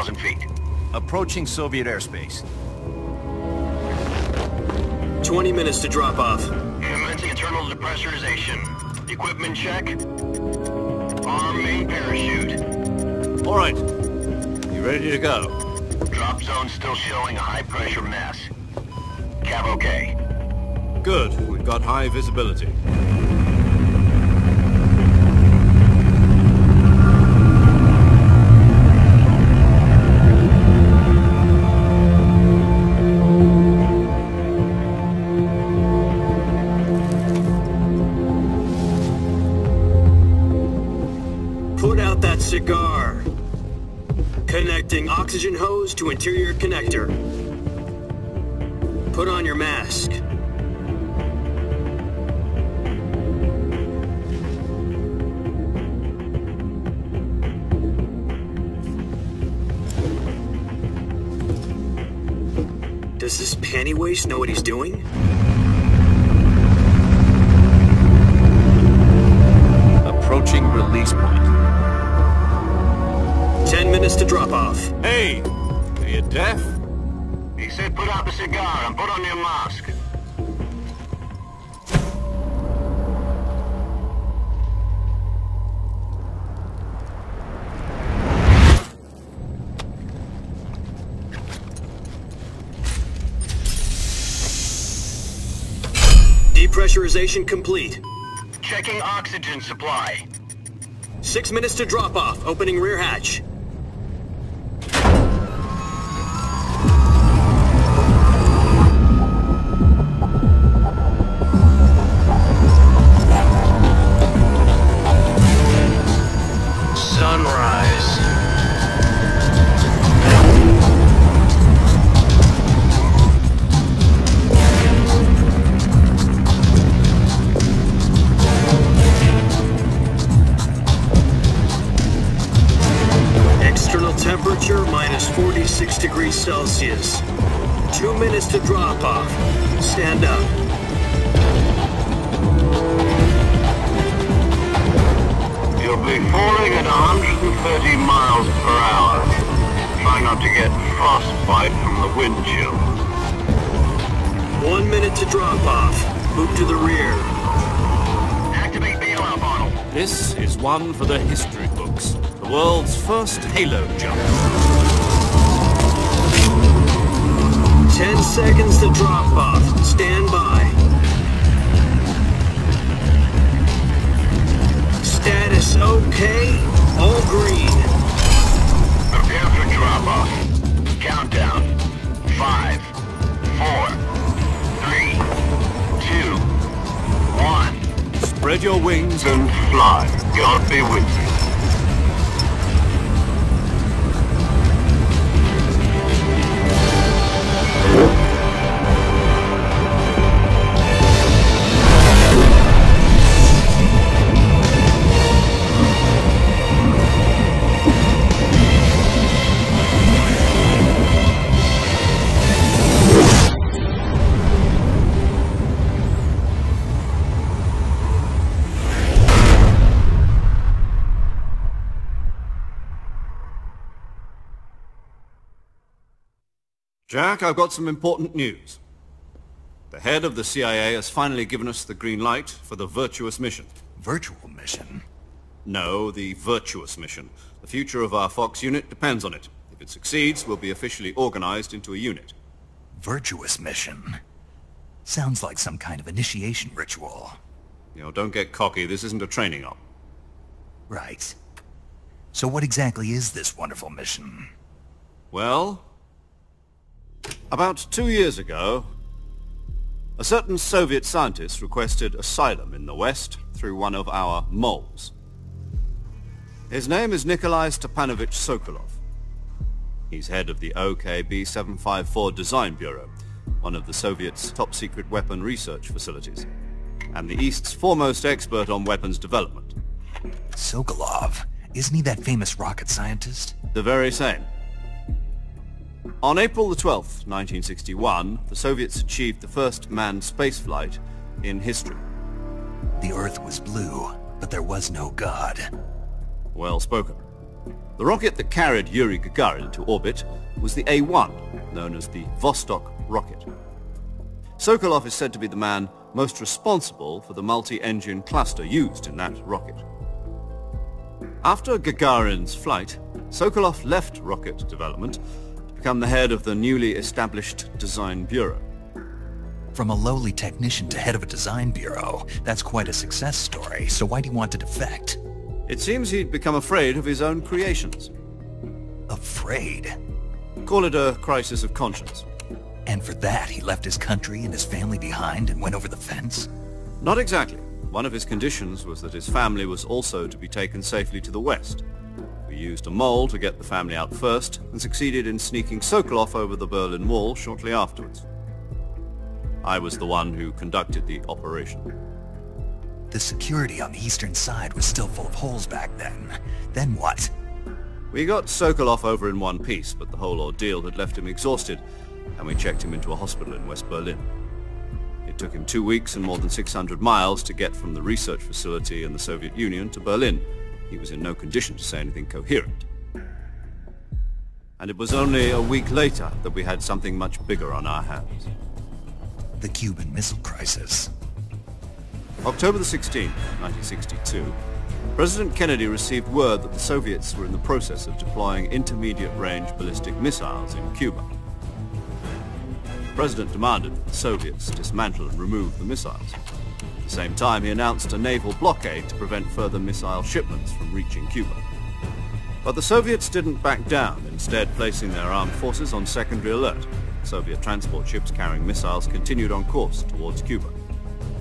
2,000 feet. Approaching Soviet airspace. 20 minutes to drop off. Commencing internal depressurization. Equipment check. Arm main parachute. All right. You ready to go? Drop zone still showing a high-pressure mess. Cav okay. Good. We've got high visibility. Put out that cigar. Connecting oxygen hose to interior connector. Put on your mask. Does this panty waste know what he's doing? Approaching release point. 10 minutes to drop off. Hey! Are you deaf? He said put out the cigar and put on your mask. Depressurization complete. Checking oxygen supply. 6 minutes to drop off. Opening rear hatch. Sunrise. External temperature minus 46 degrees Celsius. 2 minutes to drop off. Stand up. You'll be falling at 130 miles per hour. Try not to get frostbite from the wind chill. 1 minute to drop off. Move to the rear. Activate bailout bottle. This is one for the history books. The world's first halo jump. 10 seconds to drop off. Stand by. Status okay. All green. Prepare for drop-off. Countdown. 5, 4, 3, 2, 1. Spread your wings and And fly. God be with you. Jack, I've got some important news. The head of the CIA has finally given us the green light for the Virtuous mission. Virtual mission? No, the Virtuous mission. The future of our Fox unit depends on it. If it succeeds, we'll be officially organized into a unit. Virtuous mission? Sounds like some kind of initiation ritual. You know, don't get cocky. This isn't a training op. Right. So what exactly is this wonderful mission? Well, about 2 years ago, a certain Soviet scientist requested asylum in the West through one of our moles. His name is Nikolai Stepanovich Sokolov. He's head of the OKB-754 Design Bureau, one of the Soviets' top-secret weapon research facilities, and the East's foremost expert on weapons development. Sokolov? Isn't he that famous rocket scientist? The very same. On April the 12th, 1961, the Soviets achieved the first manned spaceflight in history. The Earth was blue, but there was no God. Well spoken. The rocket that carried Yuri Gagarin to orbit was the A-1, known as the Vostok rocket. Sokolov is said to be the man most responsible for the multi-engine cluster used in that rocket. After Gagarin's flight, Sokolov left rocket development to become the head of the newly established Design Bureau. From a lowly technician to head of a design bureau, that's quite a success story, so why do you want to defect? It seems he'd become afraid of his own creations. Afraid? Call it a crisis of conscience. And for that, he left his country and his family behind and went over the fence? Not exactly. One of his conditions was that his family was also to be taken safely to the west. We used a mole to get the family out first and succeeded in sneaking Sokolov over the Berlin Wall shortly afterwards. I was the one who conducted the operation. The security on the eastern side was still full of holes back then. Then what? We got Sokolov over in one piece, but the whole ordeal had left him exhausted, and we checked him into a hospital in West Berlin. It took him 2 weeks and more than 600 miles to get from the research facility in the Soviet Union to Berlin. He was in no condition to say anything coherent. And it was only a week later that we had something much bigger on our hands. The Cuban Missile Crisis. October the 16th, 1962, President Kennedy received word that the Soviets were in the process of deploying intermediate-range ballistic missiles in Cuba. The President demanded that the Soviets dismantle and remove the missiles. At the same time, he announced a naval blockade to prevent further missile shipments from reaching Cuba. But the Soviets didn't back down, instead placing their armed forces on secondary alert. Soviet transport ships carrying missiles continued on course towards Cuba.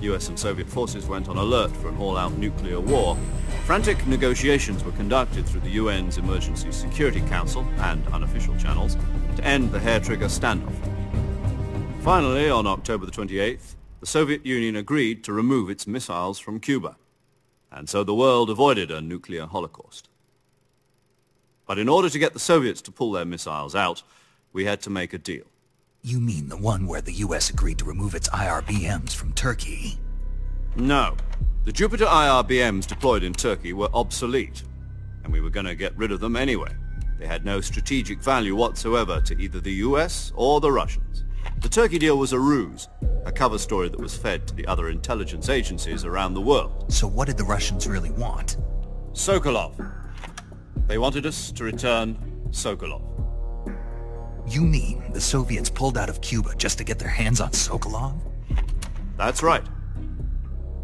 US and Soviet forces went on alert for an all-out nuclear war. Frantic negotiations were conducted through the UN's Emergency Security Council and unofficial channels to end the hair-trigger standoff. Finally, on October the 28th, the Soviet Union agreed to remove its missiles from Cuba, and so the world avoided a nuclear holocaust. But in order to get the Soviets to pull their missiles out, we had to make a deal. You mean the one where the US agreed to remove its IRBMs from Turkey? No. The Jupiter IRBMs deployed in Turkey were obsolete, and we were going to get rid of them anyway. They had no strategic value whatsoever to either the US or the Russians. The Turkey deal was a ruse, a cover story that was fed to the other intelligence agencies around the world. So what did the Russians really want? Sokolov. They wanted us to return Sokolov. You mean the Soviets pulled out of Cuba just to get their hands on Sokolov? That's right.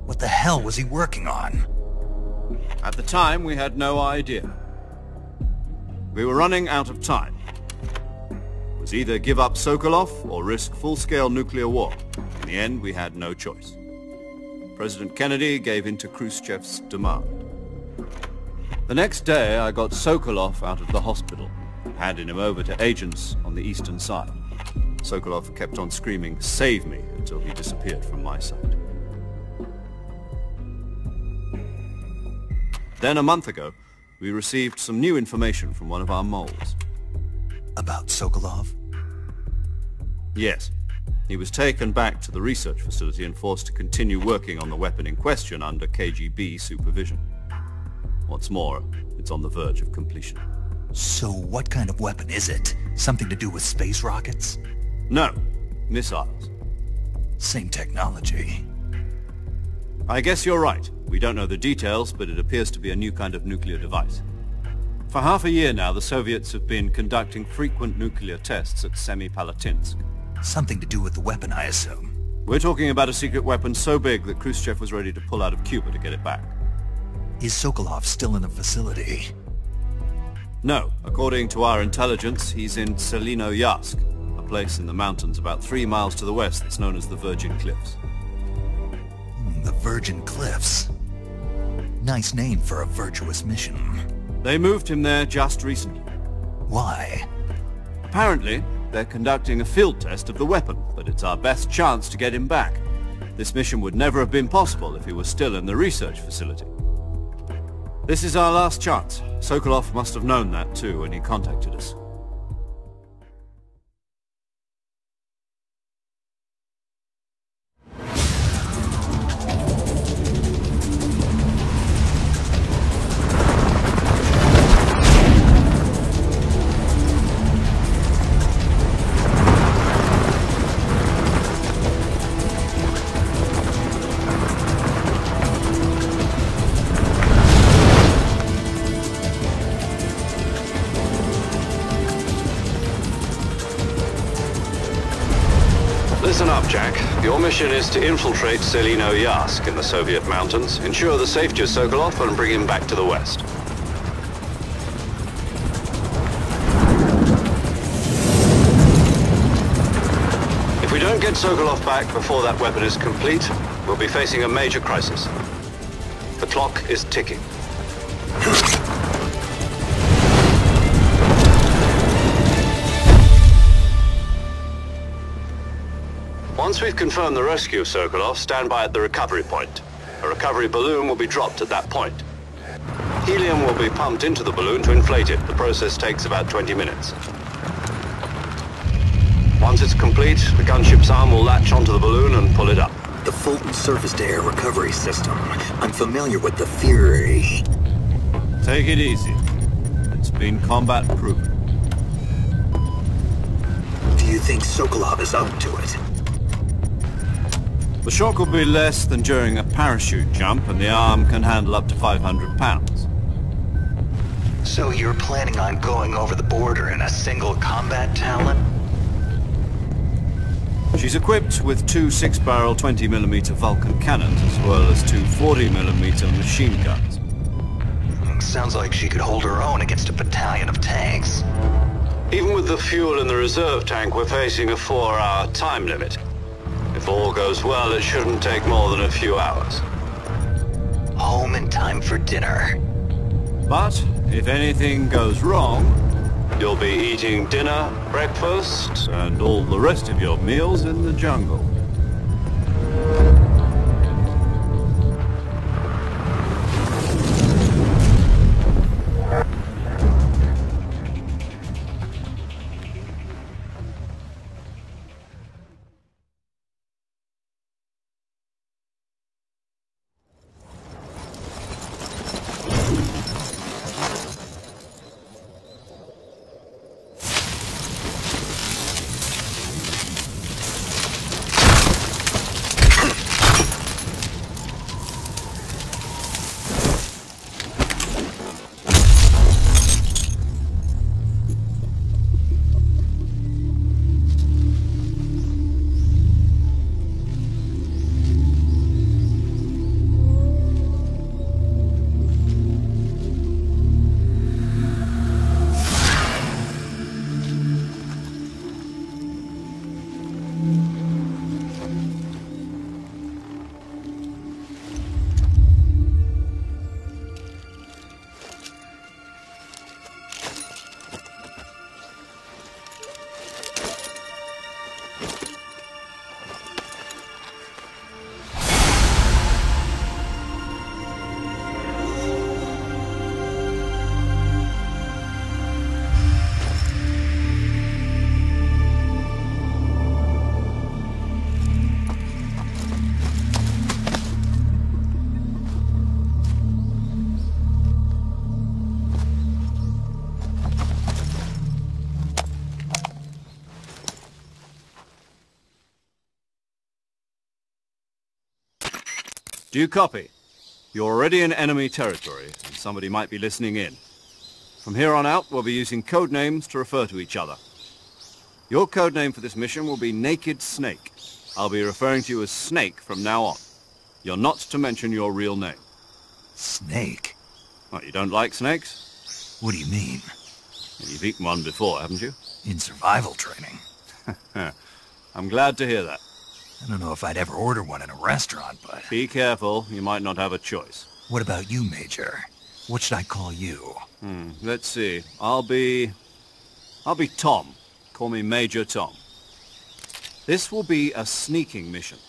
What the hell was he working on? At the time, we had no idea. We were running out of time. It was either give up Sokolov or risk full-scale nuclear war. In the end, we had no choice. President Kennedy gave in to Khrushchev's demand. The next day, I got Sokolov out of the hospital, handing him over to agents on the eastern side. Sokolov kept on screaming, "Save me," until he disappeared from my sight. Then a month ago, we received some new information from one of our moles. About Sokolov? Yes. He was taken back to the research facility and forced to continue working on the weapon in question under KGB supervision. What's more, it's on the verge of completion. So what kind of weapon is it? Something to do with space rockets? No, missiles. Same technology. I guess you're right. We don't know the details, but it appears to be a new kind of nuclear device. For half a year now, the Soviets have been conducting frequent nuclear tests at Semipalatinsk. Something to do with the weapon, I assume. We're talking about a secret weapon so big that Khrushchev was ready to pull out of Cuba to get it back. Is Sokolov still in the facility? No. According to our intelligence, he's in Tselinoyarsk, a place in the mountains about 3 miles to the west that's known as the Virgin Cliffs. The Virgin Cliffs. Nice name for a virtuous mission. They moved him there just recently. Why? Apparently, they're conducting a field test of the weapon, but it's our best chance to get him back. This mission would never have been possible if he was still in the research facility. This is our last chance. Sokolov must have known that too when he contacted us. mission is to infiltrate Selino Yask in the Soviet mountains, ensure the safety of Sokolov, and bring him back to the west. If we don't get Sokolov back before that weapon is complete, we'll be facing a major crisis. The clock is ticking. Once we've confirmed the rescue of Sokolov, stand by at the recovery point. A recovery balloon will be dropped at that point. Helium will be pumped into the balloon to inflate it. The process takes about 20 minutes. Once it's complete, the gunship's arm will latch onto the balloon and pull it up. The Fulton surface-to-air recovery system. I'm familiar with the theory. Take it easy. It's been combat-proven. Do you think Sokolov is up to it? The shock will be less than during a parachute jump, and the arm can handle up to 500 pounds. So you're planning on going over the border in a single combat talent? She's equipped with two 6-barrel 20mm Vulcan cannons, as well as two 40mm machine guns. Sounds like she could hold her own against a battalion of tanks. Even with the fuel in the reserve tank, we're facing a 4-hour time limit. If all goes well, it shouldn't take more than a few hours. Home in time for dinner. But if anything goes wrong, you'll be eating dinner, breakfast, and all the rest of your meals in the jungle. Do you copy? You're already in enemy territory, and somebody might be listening in. From here on out, we'll be using code names to refer to each other. Your code name for this mission will be Naked Snake. I'll be referring to you as Snake from now on. You're not to mention your real name. Snake? What, you don't like snakes? What do you mean? You've eaten one before, haven't you? In survival training. I'm glad to hear that. I don't know if I'd ever order one in a restaurant, but... Be careful, you might not have a choice. What about you, Major? What should I call you? Let's see. I'll be Tom. Call me Major Tom. This will be a sneaking mission.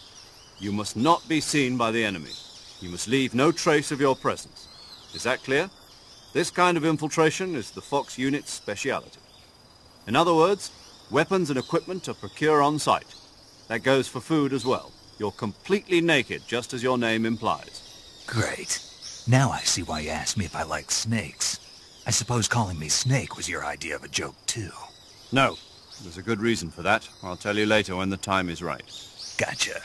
You must not be seen by the enemy. You must leave no trace of your presence. Is that clear? This kind of infiltration is the Fox unit's speciality. In other words, weapons and equipment are procured on site. That goes for food as well. You're completely naked, just as your name implies. Great. Now I see why you asked me if I like snakes. I suppose calling me Snake was your idea of a joke, too. No. There's a good reason for that. I'll tell you later when the time is right. Gotcha.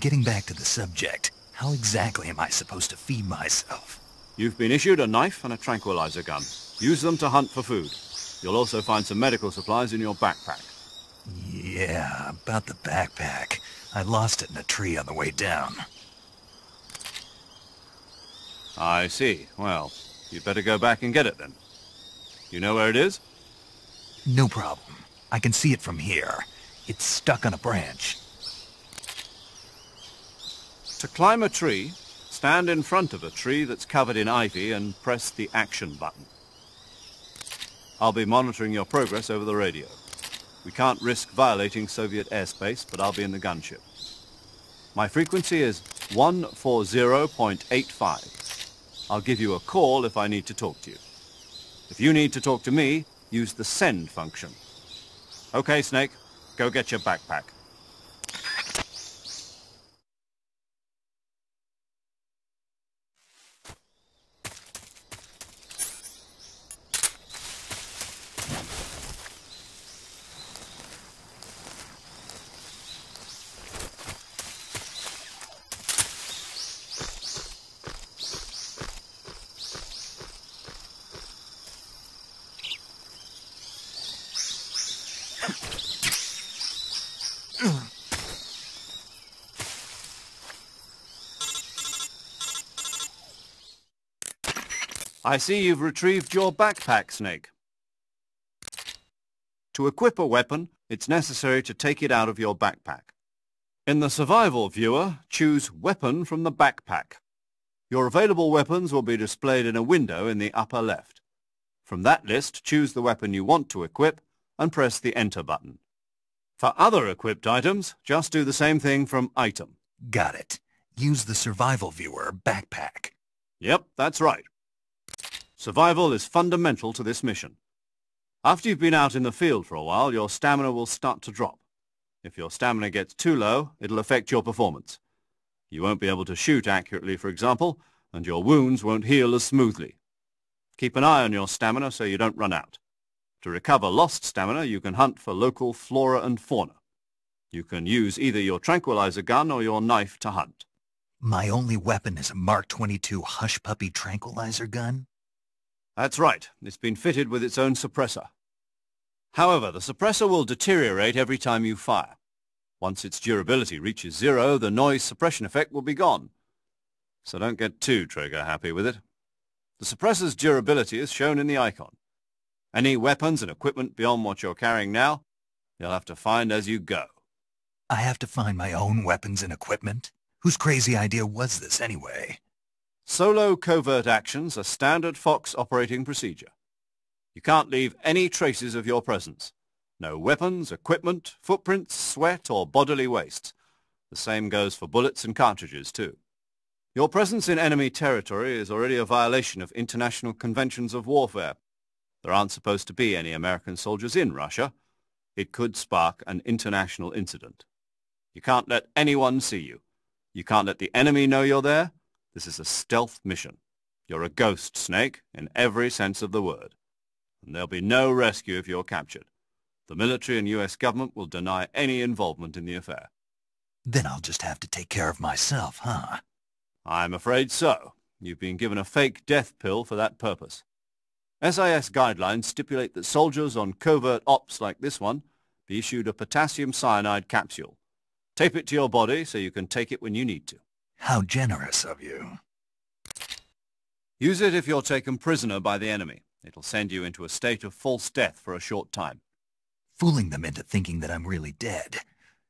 Getting back to the subject, how exactly am I supposed to feed myself? You've been issued a knife and a tranquilizer gun. Use them to hunt for food. You'll also find some medical supplies in your backpack. Yeah, about the backpack. I lost it in a tree on the way down. I see. Well, you'd better go back and get it then. You know where it is? No problem. I can see it from here. It's stuck on a branch. To climb a tree, stand in front of a tree that's covered in ivy and press the action button. I'll be monitoring your progress over the radio. We can't risk violating Soviet airspace, but I'll be in the gunship. My frequency is 140.85. I'll give you a call if I need to talk to you. If you need to talk to me, use the send function. Okay, Snake, go get your backpack. I see you've retrieved your backpack, Snake. To equip a weapon, it's necessary to take it out of your backpack. In the survival viewer, choose Weapon from the backpack. Your available weapons will be displayed in a window in the upper left. From that list, choose the weapon you want to equip and press the Enter button. For other equipped items, just do the same thing from Item. Got it. Use the survival viewer backpack. Yep, that's right. Survival is fundamental to this mission. After you've been out in the field for a while, your stamina will start to drop. If your stamina gets too low, it'll affect your performance. You won't be able to shoot accurately, for example, and your wounds won't heal as smoothly. Keep an eye on your stamina so you don't run out. To recover lost stamina, you can hunt for local flora and fauna. You can use either your tranquilizer gun or your knife to hunt. My only weapon is a Mark 22 Hush Puppy tranquilizer gun? That's right. It's been fitted with its own suppressor. However, the suppressor will deteriorate every time you fire. Once its durability reaches 0, the noise suppression effect will be gone. So don't get too trigger-happy with it. The suppressor's durability is shown in the icon. Any weapons and equipment beyond what you're carrying now, you'll have to find as you go. I have to find my own weapons and equipment? Whose crazy idea was this anyway? Solo covert actions are standard Fox operating procedure. You can't leave any traces of your presence. No weapons, equipment, footprints, sweat, or bodily waste. The same goes for bullets and cartridges, too. Your presence in enemy territory is already a violation of international conventions of warfare. There aren't supposed to be any American soldiers in Russia. It could spark an international incident. You can't let anyone see you. You can't let the enemy know you're there. This is a stealth mission. You're a ghost, Snake, in every sense of the word. And there'll be no rescue if you're captured. The military and U.S. government will deny any involvement in the affair. Then I'll just have to take care of myself, huh? I'm afraid so. You've been given a fake death pill for that purpose. SIS guidelines stipulate that soldiers on covert ops like this one be issued a potassium cyanide capsule. Tape it to your body so you can take it when you need to. How generous of you. Use it if you're taken prisoner by the enemy. It'll send you into a state of false death for a short time. Fooling them into thinking that I'm really dead.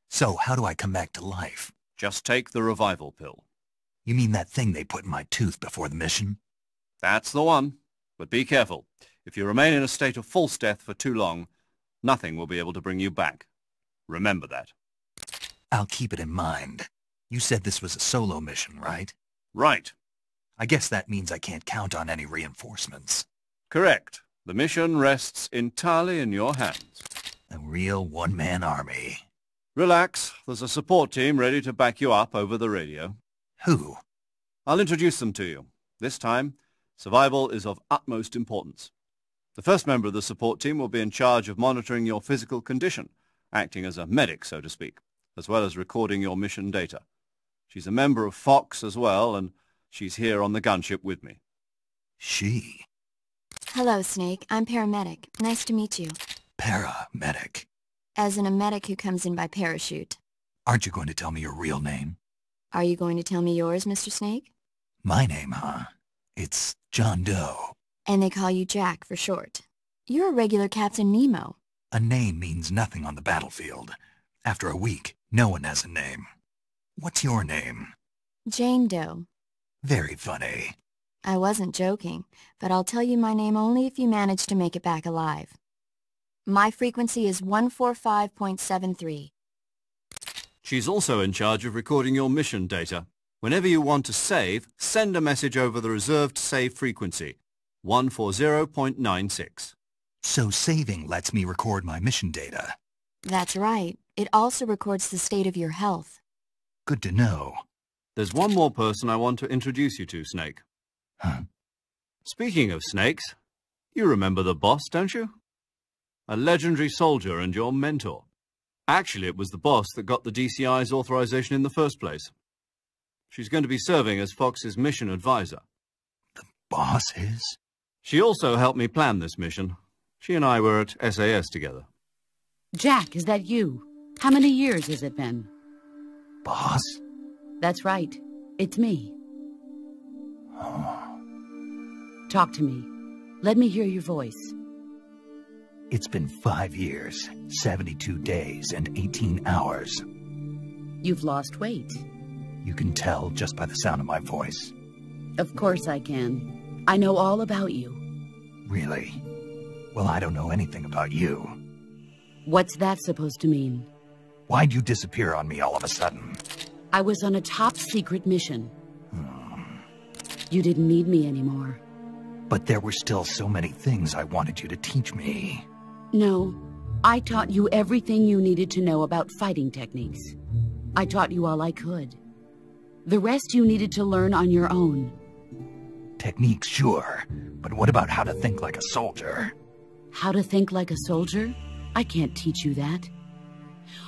So how do I come back to life? Just take the revival pill. You mean that thing they put in my tooth before the mission? That's the one. But be careful. If you remain in a state of false death for too long, nothing will be able to bring you back. Remember that. I'll keep it in mind. You said this was a solo mission, right? Right. I guess that means I can't count on any reinforcements. Correct. The mission rests entirely in your hands. A real one-man army. Relax. There's a support team ready to back you up over the radio. Who? I'll introduce them to you. This time, survival is of utmost importance. The first member of the support team will be in charge of monitoring your physical condition, acting as a medic, so to speak, as well as recording your mission data. She's a member of Fox as well, and she's here on the gunship with me. She? Hello, Snake. I'm paramedic. Nice to meet you. Paramedic. As in a medic who comes in by parachute. Aren't you going to tell me your real name? Are you going to tell me yours, Mr. Snake? My name, huh? It's John Doe. And they call you Jack for short. You're a regular Captain Nemo. A name means nothing on the battlefield. After a week, no one has a name. What's your name? Jane Doe. Very funny. I wasn't joking, but I'll tell you my name only if you manage to make it back alive. My frequency is 145.73. She's also in charge of recording your mission data. Whenever you want to save, send a message over the reserved save frequency, 140.96. So saving lets me record my mission data. That's right. It also records the state of your health. Good to know. There's one more person I want to introduce you to, Snake. Huh? Speaking of snakes, you remember the boss, don't you? A legendary soldier and your mentor. Actually, it was the boss that got the DCI's authorization in the first place. She's going to be serving as Fox's mission advisor. The boss is? She also helped me plan this mission. She and I were at SAS together. Jack, is that you? How many years has it been? Boss? That's right. It's me. Oh. Talk to me. Let me hear your voice. It's been 5 years, 72 days, and 18 hours. You've lost weight. You can tell just by the sound of my voice. Of course I can. I know all about you. Really? Well, I don't know anything about you. What's that supposed to mean? Why'd you disappear on me all of a sudden? I was on a top-secret mission. You didn't need me anymore. But there were still so many things I wanted you to teach me. No, I taught you everything you needed to know about fighting techniques. I taught you all I could. The rest you needed to learn on your own. Techniques, sure. But what about how to think like a soldier? How to think like a soldier? I can't teach you that.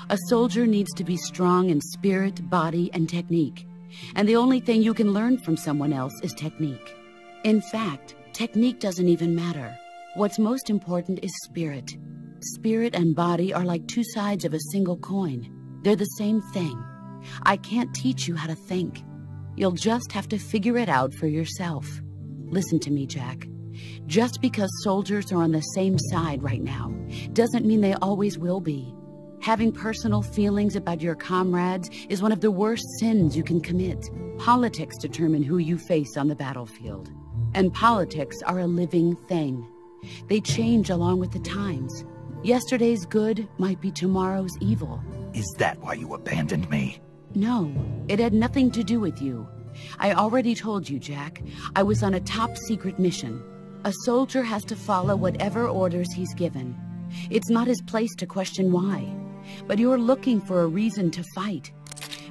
A soldier needs to be strong in spirit, body, and technique. And the only thing you can learn from someone else is technique. In fact, technique doesn't even matter. What's most important is spirit. Spirit and body are like two sides of a single coin. They're the same thing. I can't teach you how to think. You'll just have to figure it out for yourself. Listen to me, Jack. Just because soldiers are on the same side right now doesn't mean they always will be. Having personal feelings about your comrades is one of the worst sins you can commit. Politics determine who you face on the battlefield. And politics are a living thing. They change along with the times. Yesterday's good might be tomorrow's evil. Is that why you abandoned me? No, it had nothing to do with you. I already told you, Jack. I was on a top-secret mission. A soldier has to follow whatever orders he's given. It's not his place to question why. But you're looking for a reason to fight.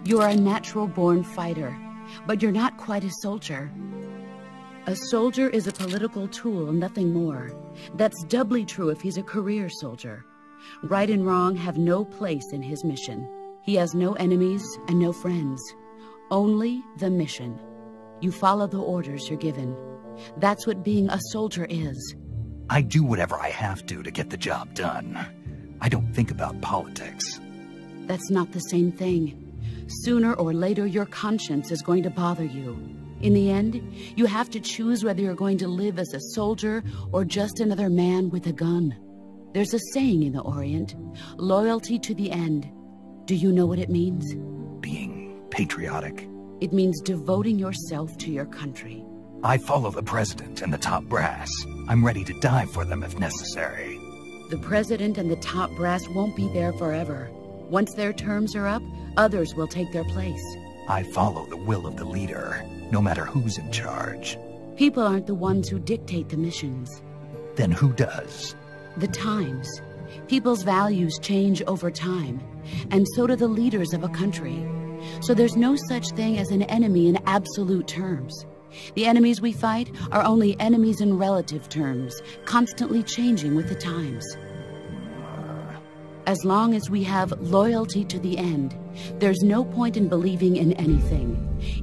You're a natural-born fighter, but you're not quite a soldier. A soldier is a political tool, nothing more. That's doubly true if he's a career soldier. Right and wrong have no place in his mission. He has no enemies and no friends. Only the mission. You follow the orders you're given. That's what being a soldier is. I do whatever I have to get the job done. I don't think about politics. That's not the same thing. Sooner or later, your conscience is going to bother you. In the end, you have to choose whether you're going to live as a soldier or just another man with a gun. There's a saying in the Orient, loyalty to the end. Do you know what it means? Being patriotic. It means devoting yourself to your country. I follow the president and the top brass. I'm ready to die for them if necessary. The president and the top brass won't be there forever. Once their terms are up, others will take their place. I follow the will of the leader, no matter who's in charge. People aren't the ones who dictate the missions. Then who does? The times. People's values change over time, and so do the leaders of a country. So there's no such thing as an enemy in absolute terms. The enemies we fight are only enemies in relative terms, constantly changing with the times. As long as we have loyalty to the end, there's no point in believing in anything,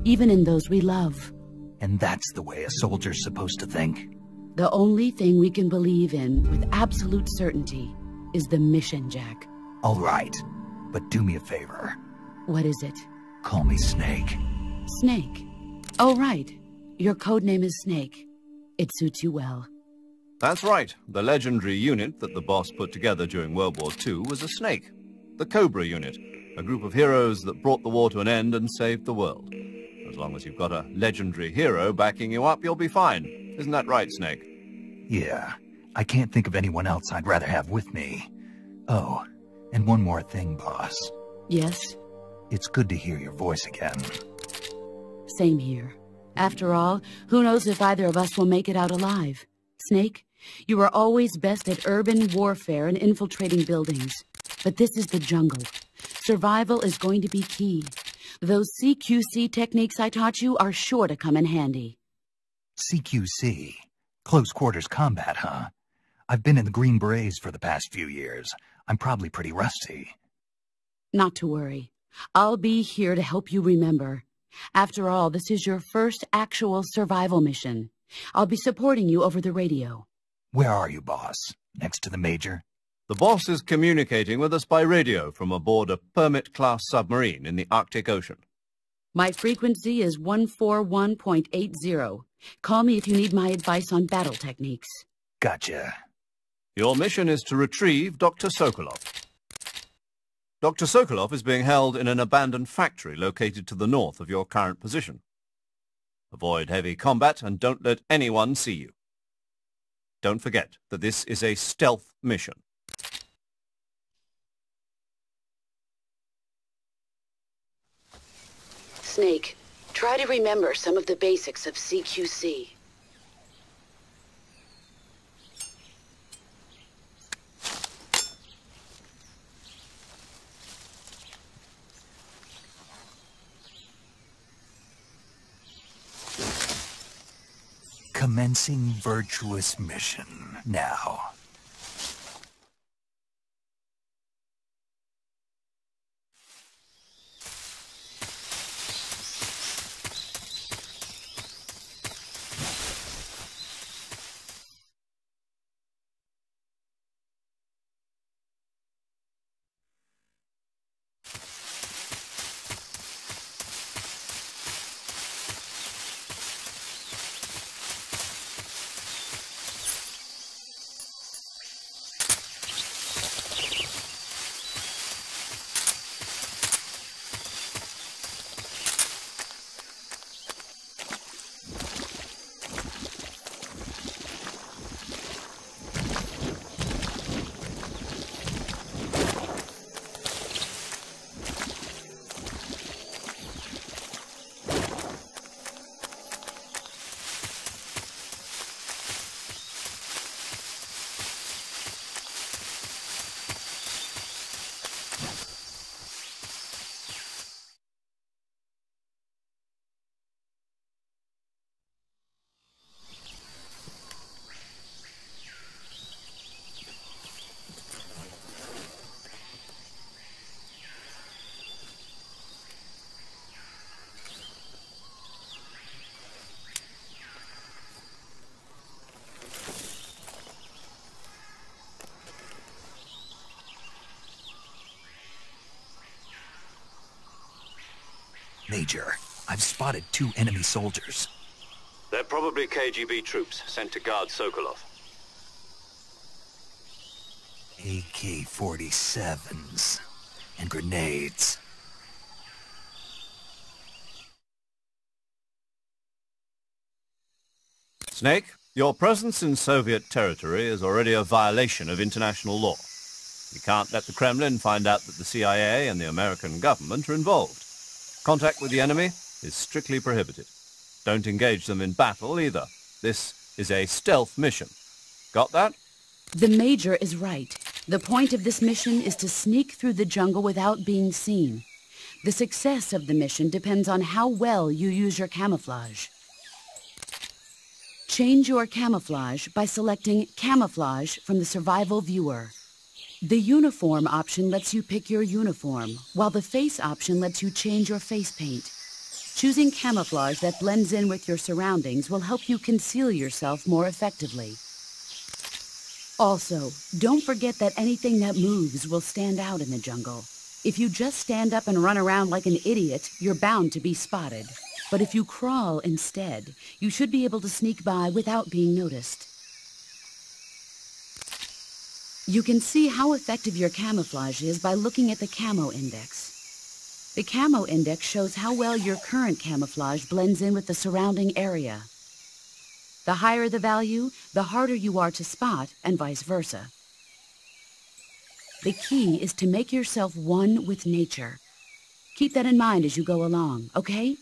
even in those we love. And that's the way a soldier's supposed to think? The only thing we can believe in with absolute certainty is the mission, Jack. All right, but do me a favor. What is it? Call me Snake. Snake. Oh, right. Your code name is Snake. It suits you well. That's right. The legendary unit that the boss put together during World War II was a snake. The Cobra unit, a group of heroes that brought the war to an end and saved the world. As long as you've got a legendary hero backing you up, you'll be fine. Isn't that right, Snake? Yeah, I can't think of anyone else I'd rather have with me. Oh, and one more thing, boss. Yes? It's good to hear your voice again. Same here. After all, who knows if either of us will make it out alive? Snake, you are always best at urban warfare and infiltrating buildings. But this is the jungle. Survival is going to be key. Those CQC techniques I taught you are sure to come in handy. CQC? Close quarters combat, huh? I've been in the Green Berets for the past few years. I'm probably pretty rusty. Not to worry. I'll be here to help you remember. After all, this is your first actual survival mission. I'll be supporting you over the radio. Where are you, boss? Next to the Major? The boss is communicating with us by radio from aboard a Permit-class submarine in the Arctic Ocean. My frequency is 141.80. Call me if you need my advice on battle techniques. Gotcha. Your mission is to retrieve Dr. Sokolov. Dr. Sokolov is being held in an abandoned factory located to the north of your current position. Avoid heavy combat and don't let anyone see you. Don't forget that this is a stealth mission. Snake, try to remember some of the basics of CQC. Commencing virtuous mission now. Major, I've spotted 2 enemy soldiers. They're probably KGB troops sent to guard Sokolov. AK-47s and grenades. Snake, your presence in Soviet territory is already a violation of international law. You can't let the Kremlin find out that the CIA and the American government are involved. Contact with the enemy is strictly prohibited. Don't engage them in battle either. This is a stealth mission. Got that? The Major is right. The point of this mission is to sneak through the jungle without being seen. The success of the mission depends on how well you use your camouflage. Change your camouflage by selecting Camouflage from the Survival Viewer. The Uniform option lets you pick your uniform, while the Face option lets you change your face paint. Choosing camouflage that blends in with your surroundings will help you conceal yourself more effectively. Also, don't forget that anything that moves will stand out in the jungle. If you just stand up and run around like an idiot, you're bound to be spotted. But if you crawl instead, you should be able to sneak by without being noticed. You can see how effective your camouflage is by looking at the camo index. The camo index shows how well your current camouflage blends in with the surrounding area. The higher the value, the harder you are to spot, and vice versa. The key is to make yourself one with nature. Keep that in mind as you go along, okay?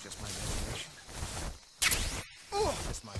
Just my imagination. Oh, just my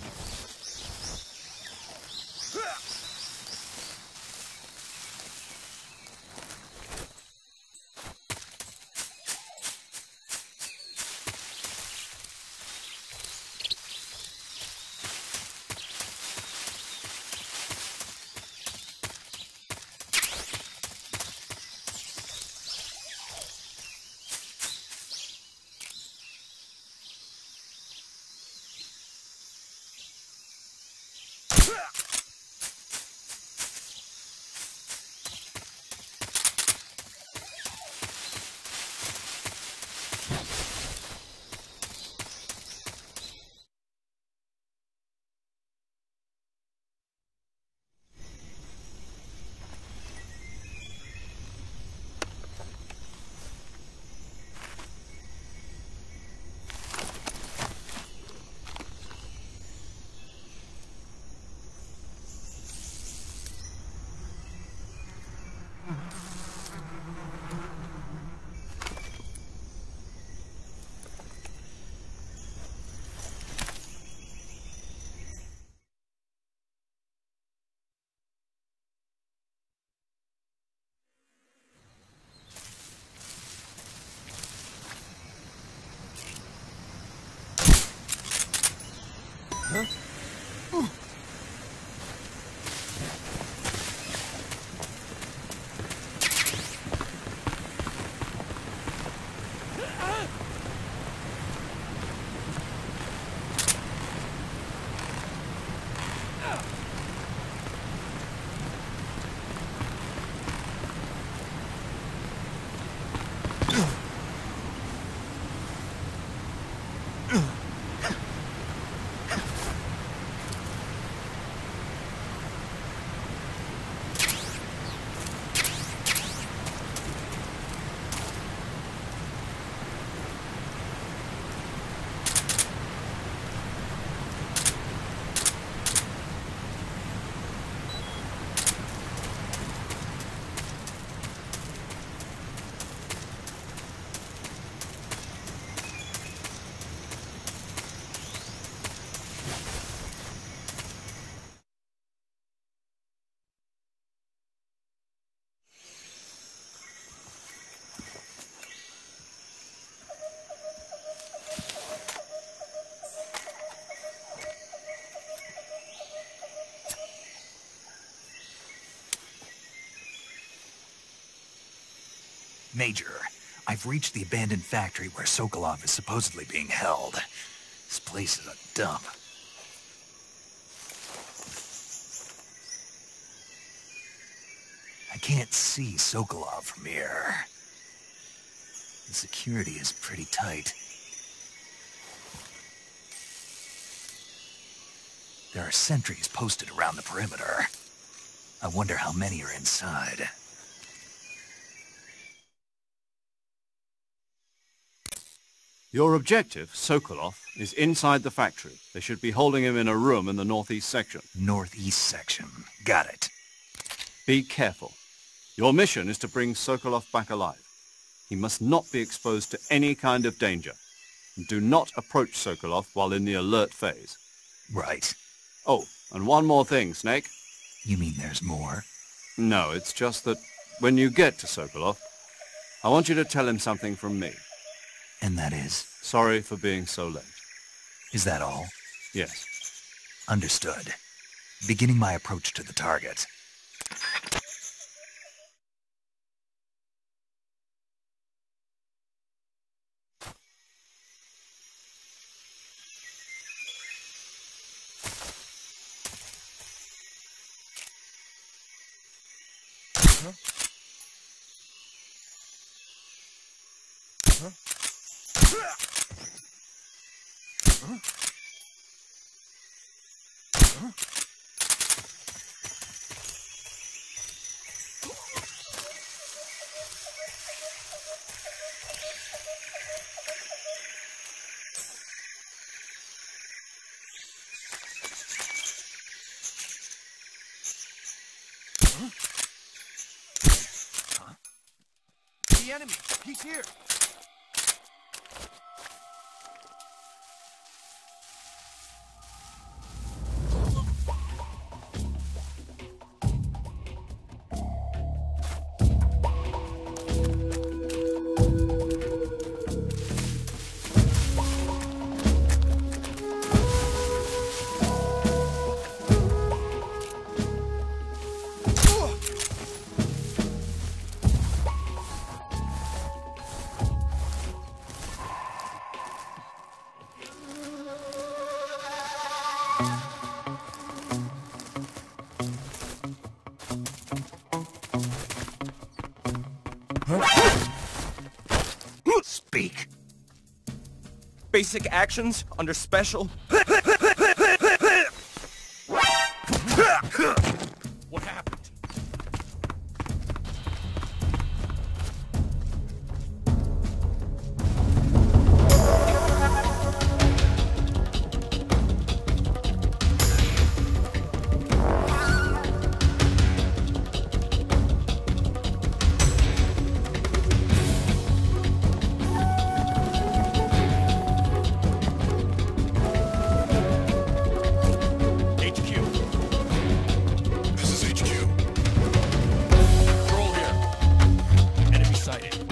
Major, I've reached the abandoned factory where Sokolov is supposedly being held. This place is a dump. I can't see Sokolov from here. The security is pretty tight. There are sentries posted around the perimeter. I wonder how many are inside. Your objective, Sokolov, is inside the factory. They should be holding him in a room in the northeast section. Northeast section. Got it. Be careful. Your mission is to bring Sokolov back alive. He must not be exposed to any kind of danger. And do not approach Sokolov while in the alert phase. Right. Oh, And one more thing, Snake. You mean there's more? No, it's just that when you get to Sokolov, I want you to tell him something from me. And that is? Sorry for being so late. Is that all? Yes. Understood. Beginning my approach to the target. The enemy! He's here! Speak. Basic actions under special. What happened?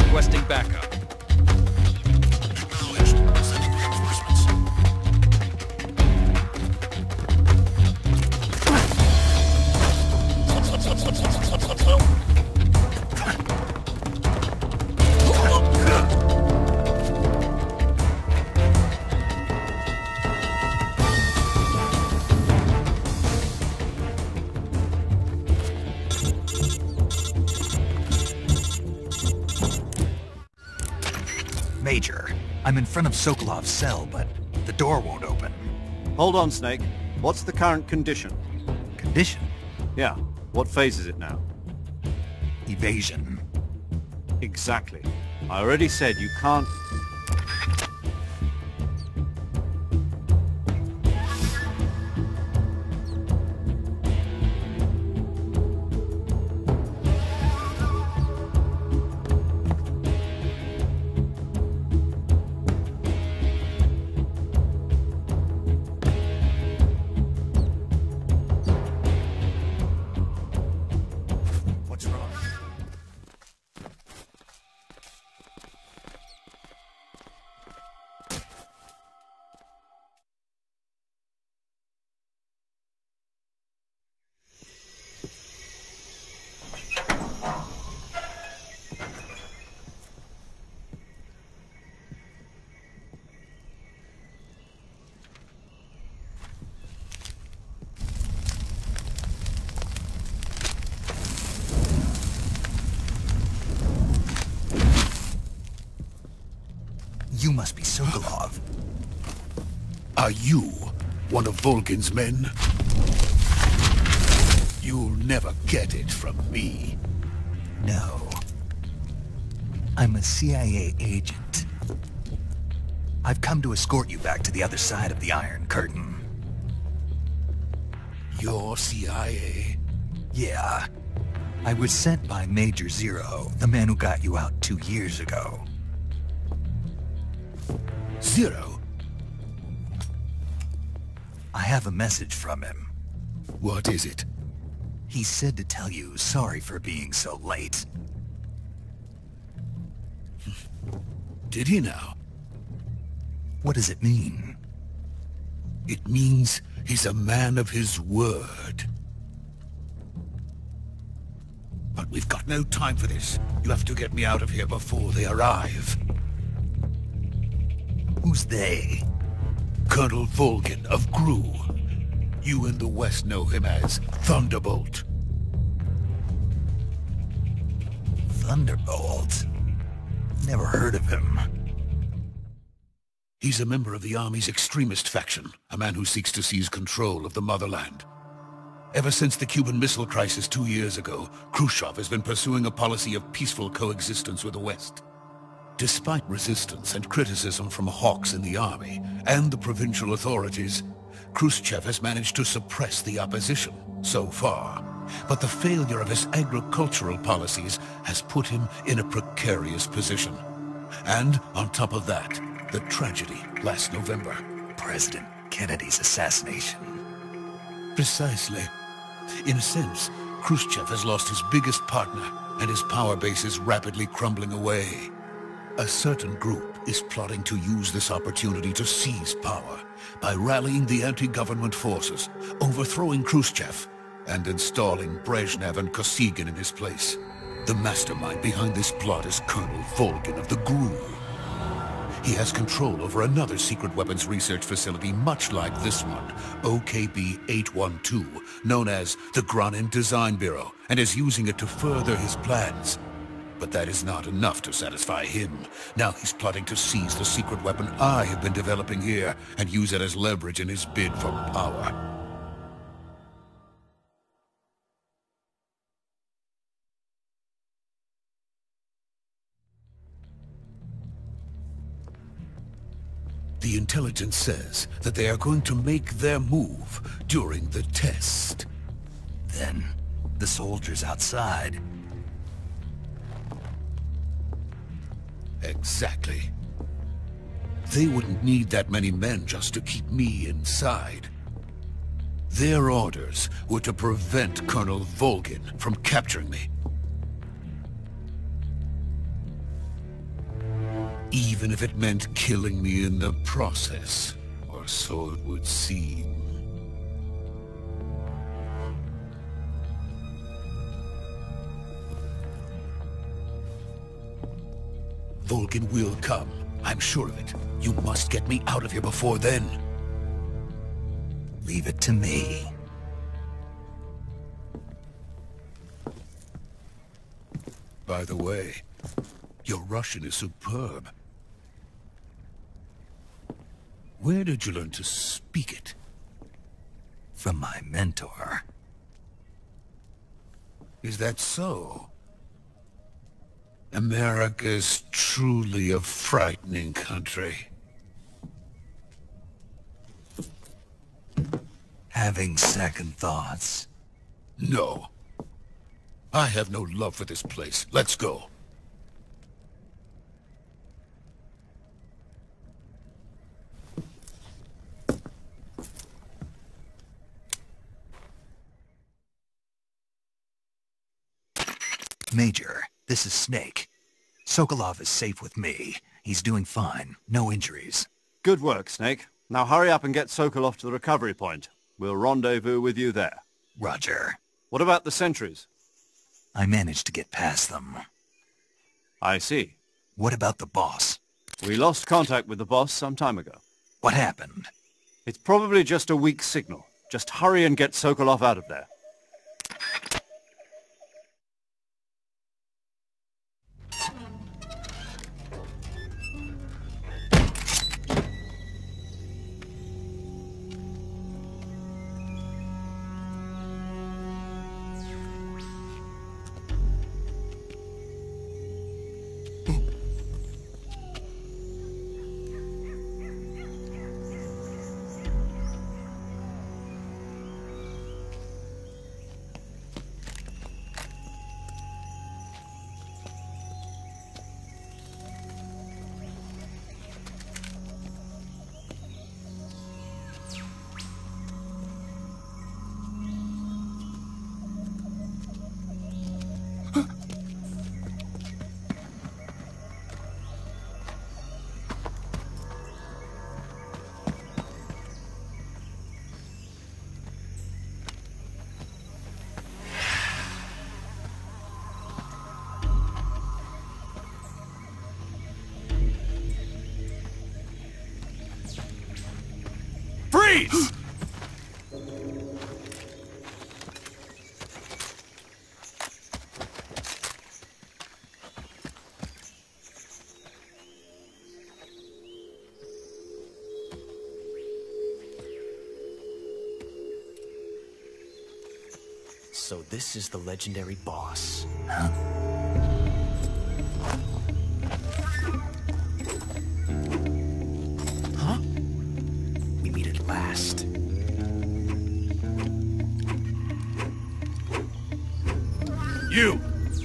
Requesting backup. Acknowledged. Sending reinforcements. Major, I'm in front of Sokolov's cell, but the door won't open. Hold on, Snake. What's the current condition? Condition? Yeah. What phase is it now? Evasion. Exactly. I already said you can't... What's wrong? You must be Sokolov. Are you one of Volgin's men? You'll never get it from me. No. I'm a CIA agent. I've come to escort you back to the other side of the Iron Curtain. You're CIA? Yeah. I was sent by Major Zero, the man who got you out 2 years ago. Zero? I have a message from him. What is it? He said to tell you sorry for being so late. Did he now? What does it mean? It means he's a man of his word. But we've got no time for this. You have to get me out of here before they arrive. Who's they? Colonel Volgin of Gru. You in the West know him as Thunderbolt. Thunderbolt? Never heard of him. He's a member of the Army's extremist faction, a man who seeks to seize control of the motherland. Ever since the Cuban Missile Crisis 2 years ago, Khrushchev has been pursuing a policy of peaceful coexistence with the West. Despite resistance and criticism from hawks in the army and the provincial authorities, Khrushchev has managed to suppress the opposition so far. But the failure of his agricultural policies has put him in a precarious position. And on top of that, the tragedy last November. President Kennedy's assassination. Precisely. In a sense, Khrushchev has lost his biggest partner, and his power base is rapidly crumbling away. A certain group is plotting to use this opportunity to seize power by rallying the anti-government forces, overthrowing Khrushchev, and installing Brezhnev and Kosygin in his place. The mastermind behind this plot is Colonel Volgin of the Gru. He has control over another secret weapons research facility much like this one, OKB-812, known as the Granin Design Bureau, and is using it to further his plans. But that is not enough to satisfy him. Now he's plotting to seize the secret weapon I have been developing here and use it as leverage in his bid for power. The intelligence says that they are going to make their move during the test. Then, the soldiers outside. Exactly. They wouldn't need that many men just to keep me inside. Their orders were to prevent Colonel Volgin from capturing me. Even if it meant killing me in the process, or so it would seem. Volgin will come. I'm sure of it. You must get me out of here before then. Leave it to me. By the way, your Russian is superb. Where did you learn to speak it? From my mentor. Is that so? America is truly a frightening country. Having second thoughts? No. I have no love for this place. Let's go. Major, this is Snake. Sokolov is safe with me. He's doing fine. No injuries. Good work, Snake. Now hurry up and get Sokolov to the recovery point. We'll rendezvous with you there. Roger. What about the sentries? I managed to get past them. I see. What about the boss? We lost contact with the boss some time ago. What happened? It's probably just a weak signal. Just hurry and get Sokolov out of there. Freeze! So this is the legendary boss. Huh? Huh? We meet at last.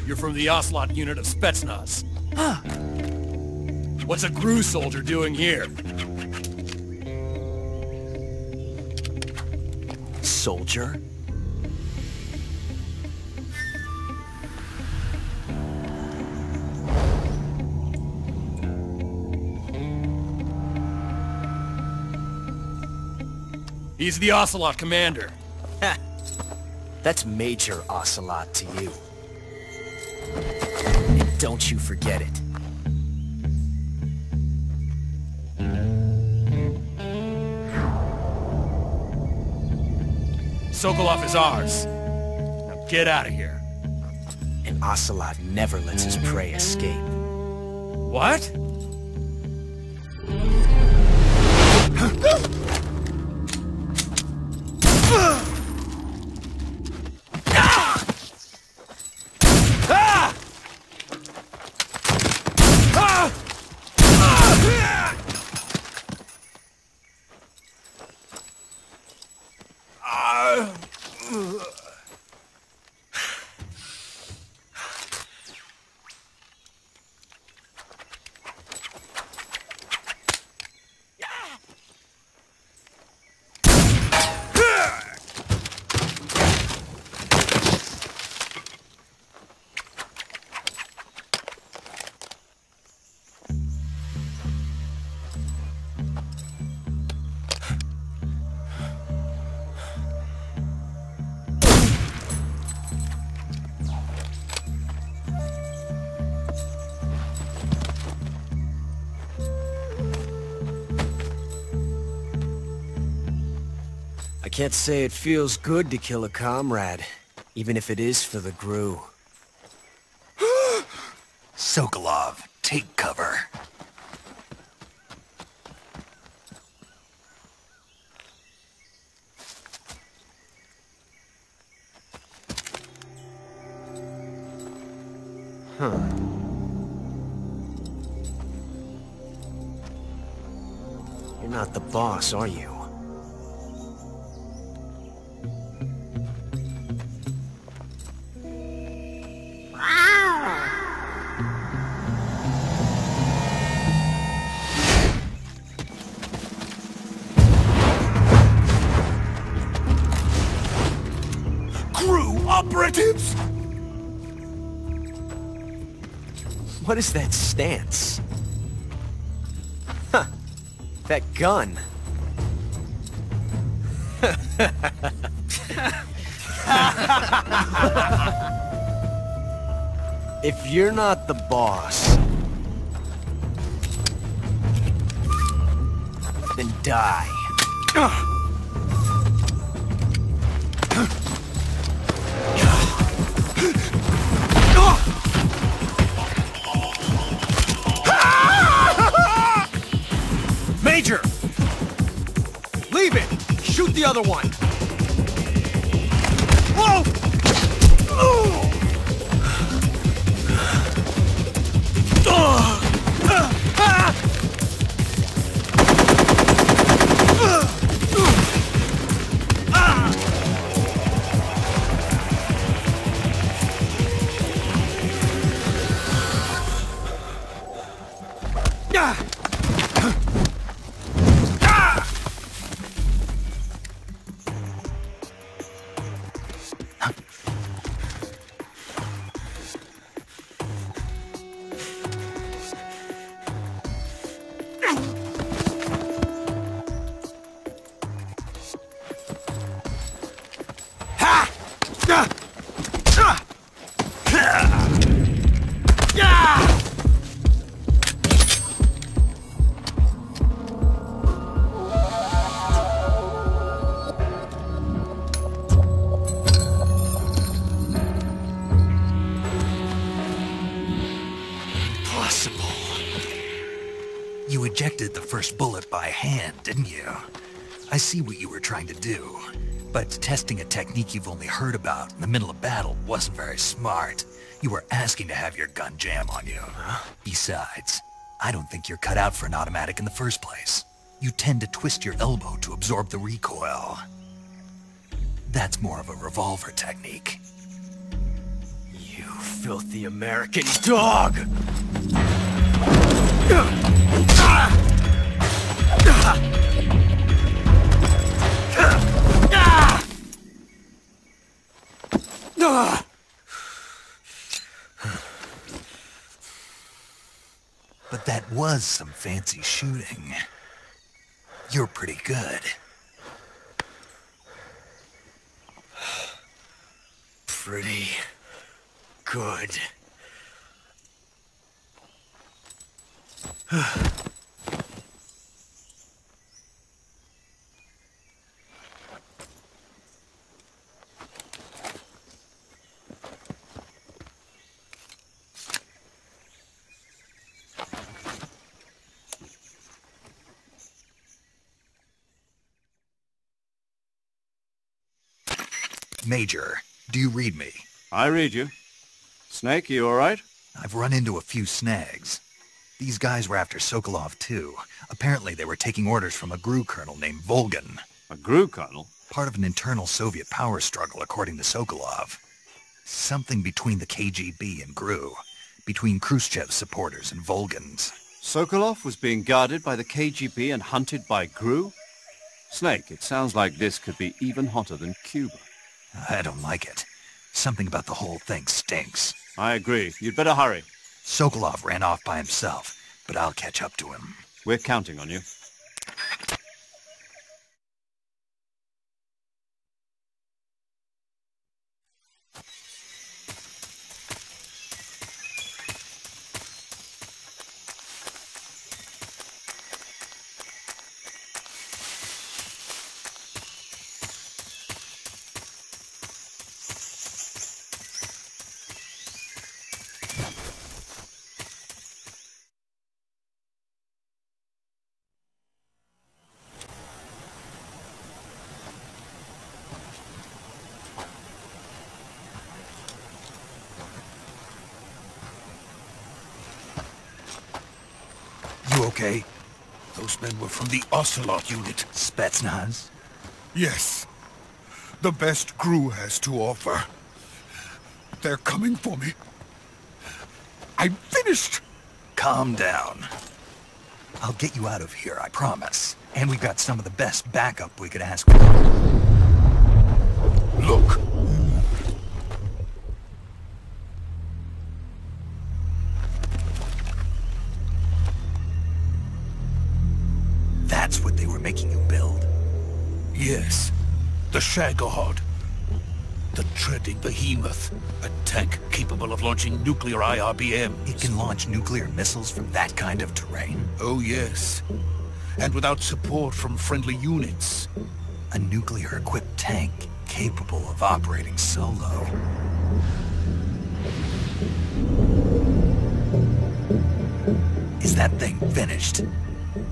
You're from the Ocelot unit of Spetsnaz. Huh? What's a GRU soldier doing here? Soldier? He's the Ocelot commander. Ha! That's Major Ocelot to you. And don't you forget it. Sokolov is ours. Now get out of here. And Ocelot never lets his prey escape. What? I can't say it feels good to kill a comrade, even if it is for the GRU. Sokolov, take cover. Huh. You're not the boss, are you? GRU operatives! What is that stance? Huh. That gun. If you're not the boss, then die. Major! Leave it! Shoot the other one! Whoa! You ejected the first bullet by hand, didn't you? I see what you were trying to do. But testing a technique you've only heard about in the middle of battle wasn't very smart. You were asking to have your gun jam on you. Besides, I don't think you're cut out for an automatic in the first place. You tend to twist your elbow to absorb the recoil. That's more of a revolver technique. You filthy American dog! But that was some fancy shooting. You're pretty good. Pretty good. Major, do you read me? I read you. Snake, you all right? I've run into a few snags. These guys were after Sokolov too. Apparently they were taking orders from a GRU colonel named Volgin. A GRU colonel? Part of an internal Soviet power struggle, according to Sokolov. Something between the KGB and GRU. Between Khrushchev's supporters and Volgin's. Sokolov was being guarded by the KGB and hunted by GRU? Snake, it sounds like this could be even hotter than Cuba. I don't like it. Something about the whole thing stinks. I agree. You'd better hurry. Sokolov ran off by himself, but I'll catch up to him. We're counting on you. You okay? Those men were from the Ocelot unit. Spetsnaz? Yes. The best GRU has to offer. They're coming for me. I'm finished! Calm down. I'll get you out of here, I promise. And we've got some of the best backup we could ask for. Look. That's what they were making you build? Yes. The Shagohod. The treading behemoth. A tank capable of launching nuclear IRBMs. It can launch nuclear missiles from that kind of terrain? Oh, yes. And without support from friendly units. A nuclear-equipped tank capable of operating solo. Is that thing finished?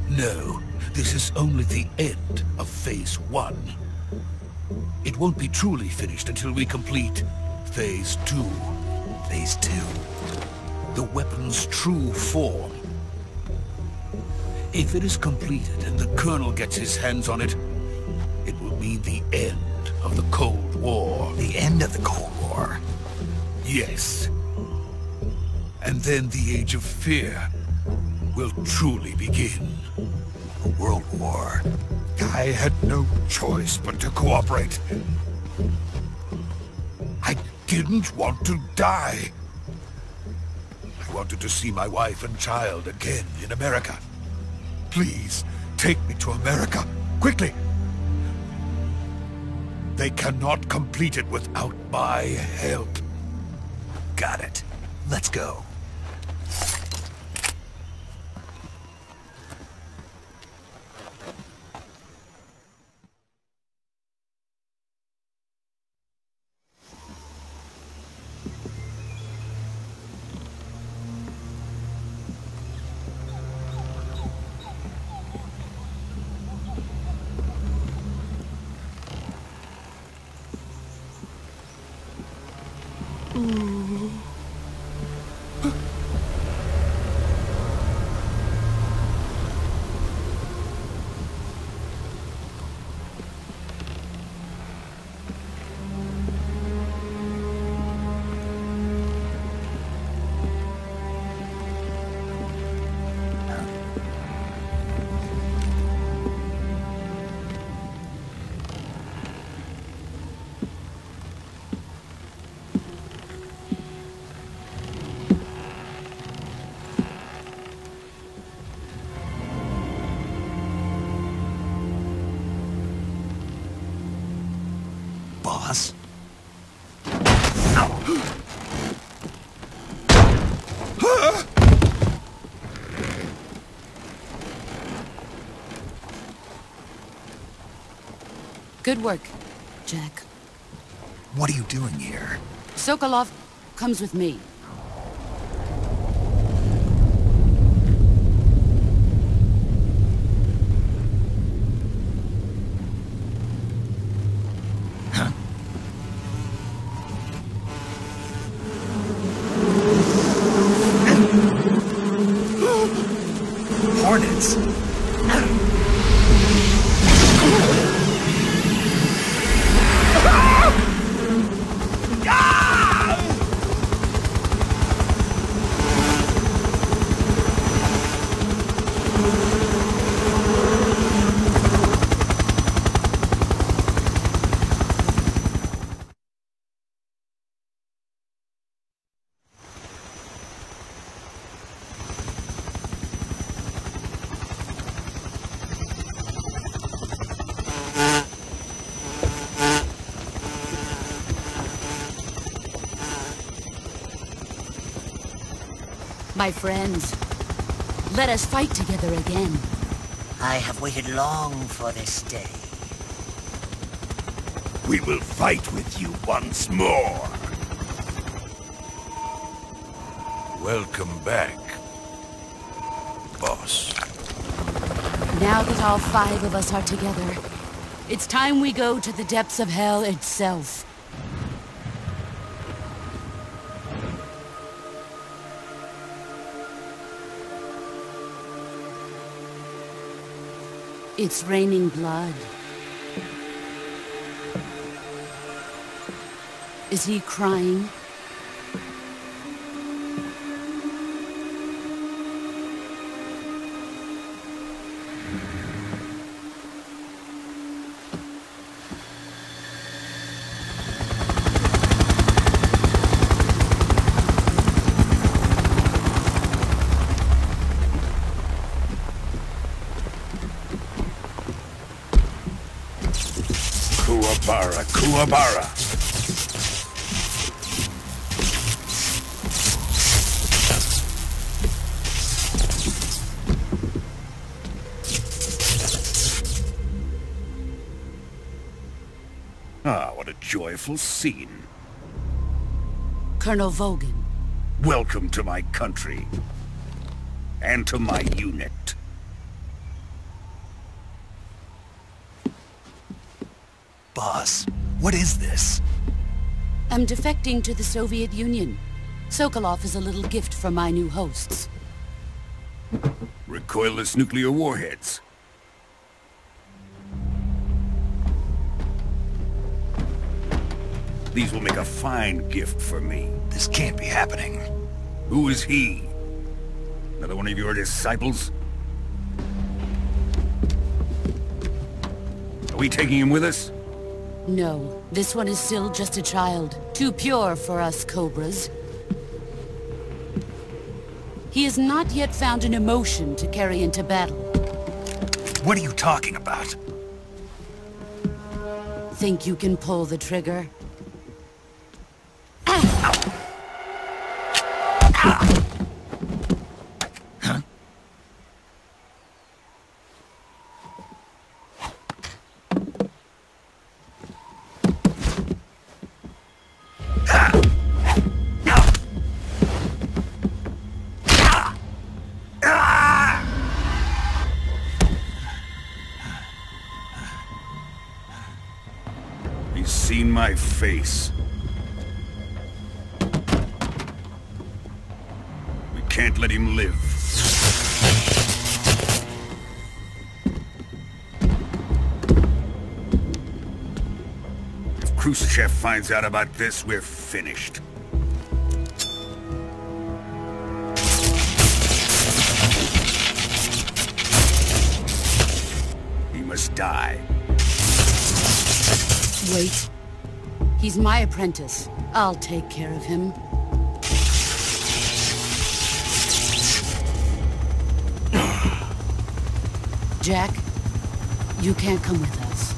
No. This is only the end of Phase 1. It won't be truly finished until we complete Phase 2. Phase 2? The weapon's true form. If it is completed and the Colonel gets his hands on it, it will mean the end of the Cold War. The end of the Cold War? Yes. And then the Age of Fear will truly begin. A world war. I had no choice but to cooperate. I didn't want to die. I wanted to see my wife and child again in America. Please, take me to America, quickly. They cannot complete it without my help. Got it. Let's go. boss. Good work, Jack. What are you doing here? Sokolov comes with me. Hornets. My friends, let us fight together again. I have waited long for this day. We will fight with you once more. Welcome back, boss. Now that all 5 of us are together, it's time we go to the depths of hell itself. It's raining blood. Is he crying? Kuwabara, Kuwabara. Ah, what a joyful scene. Colonel Vogan. Welcome to my country. And to my unit. Boss, what is this? I'm defecting to the Soviet Union. Sokolov is a little gift from my new hosts. Recoilless nuclear warheads. These will make a fine gift for me. This can't be happening. Who is he? Another one of your disciples? Are we taking him with us? No, this one is still just a child. Too pure for us Cobras. He has not yet found an emotion to carry into battle. What are you talking about? Think you can pull the trigger? He's seen my face. We can't let him live. If Khrushchev finds out about this, we're finished. He must die. Wait. He's my apprentice. I'll take care of him. Jack, you can't come with us.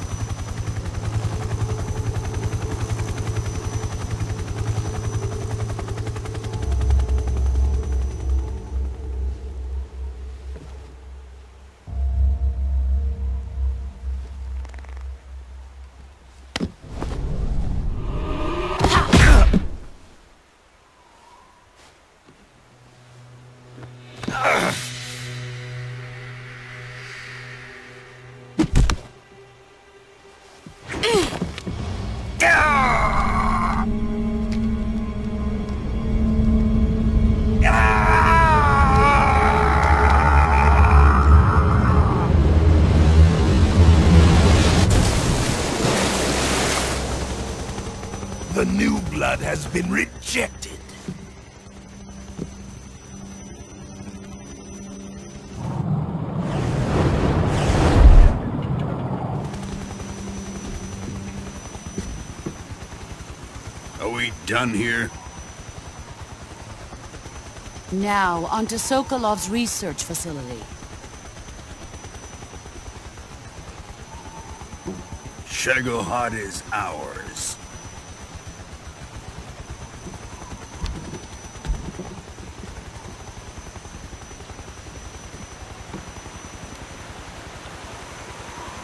has been rejected. Are we done here? Now, onto Sokolov's research facility. Shagohod is ours.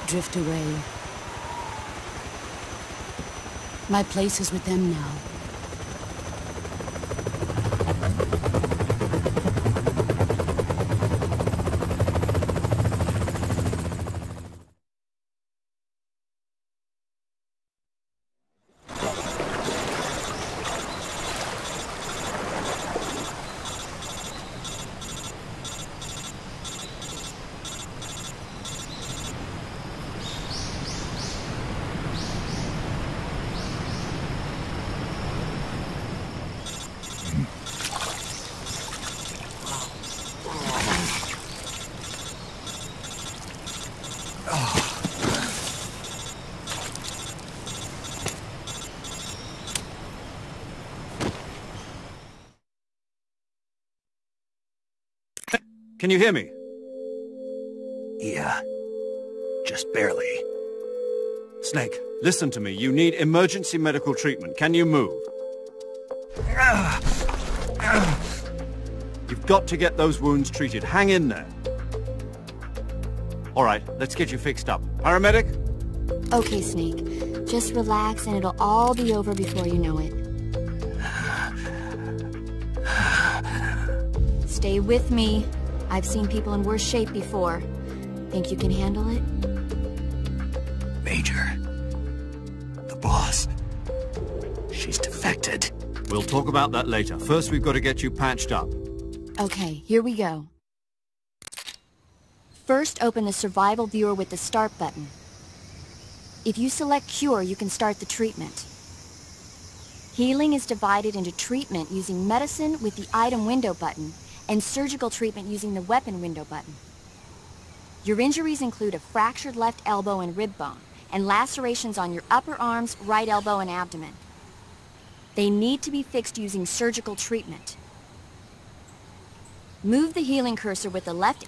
Drift away. My place is with them now. Can you hear me? Yeah. Just barely. Snake, listen to me. You need emergency medical treatment. Can you move? You've got to get those wounds treated. Hang in there. All right, let's get you fixed up. Paramedic? Okay, Snake. Just relax and it'll all be over before you know it. Stay with me. I've seen people in worse shape before. Think you can handle it? Major. The boss. She's defected. We'll talk about that later. First, we've got to get you patched up. Okay, here we go. First, open the survival viewer with the start button. If you select cure, you can start the treatment. Healing is divided into treatment using medicine with the item window button and surgical treatment using the weapon window button. Your injuries include a fractured left elbow and rib bone, and lacerations on your upper arms, right elbow, and abdomen. They need to be fixed using surgical treatment. Move the healing cursor with the left...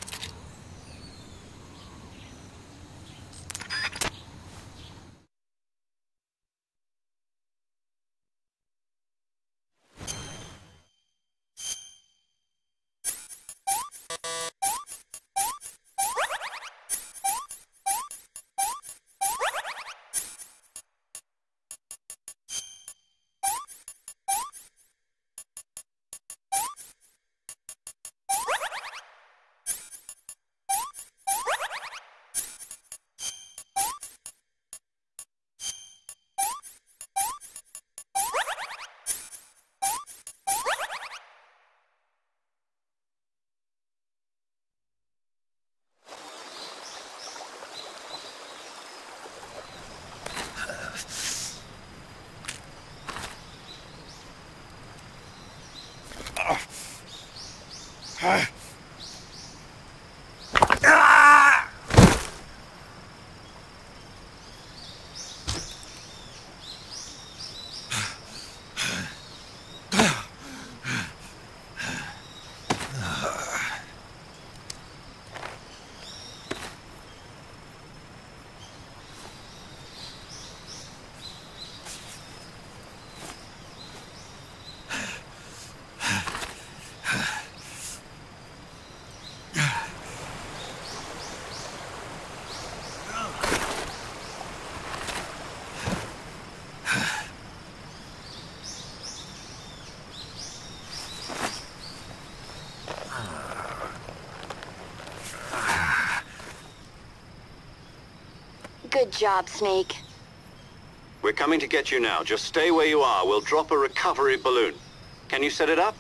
Good job, Snake. We're coming to get you now. Just stay where you are. We'll drop a recovery balloon. Can you set it up?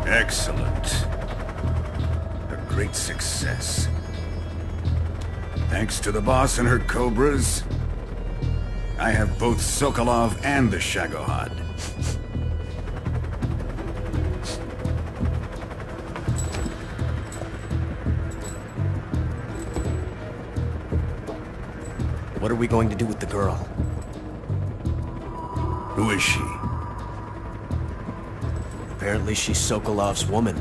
Excellent. A great success. Thanks to the boss and her cobras, I have both Sokolov and the Shagohod. What are we going to do with the girl? Who is she? Apparently she's Sokolov's woman.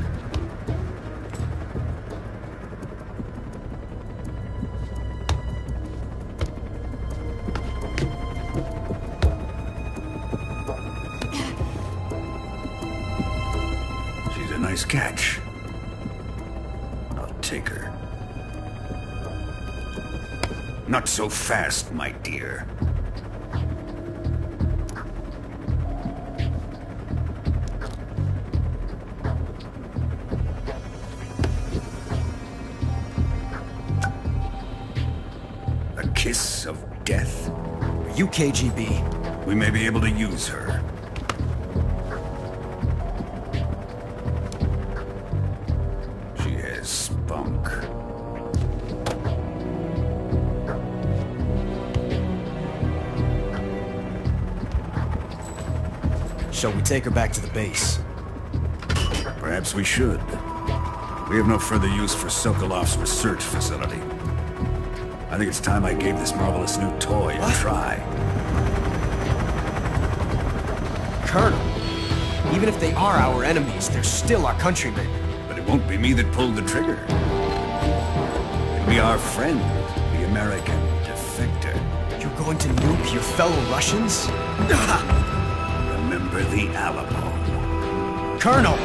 She's a nice catch. I'll take her. Not so fast, my dear. A kiss of death? Are you KGB? We may be able to use her. She has spunk. Shall we take her back to the base? Perhaps we should. We have no further use for Sokolov's research facility. I think it's time I gave this marvelous new toy a try. Colonel, even if they are our enemies, they're still our countrymen. But it won't be me that pulled the trigger. It'll be our friend, the American defector. You're going to nuke your fellow Russians? Remember the Alamo. Colonel!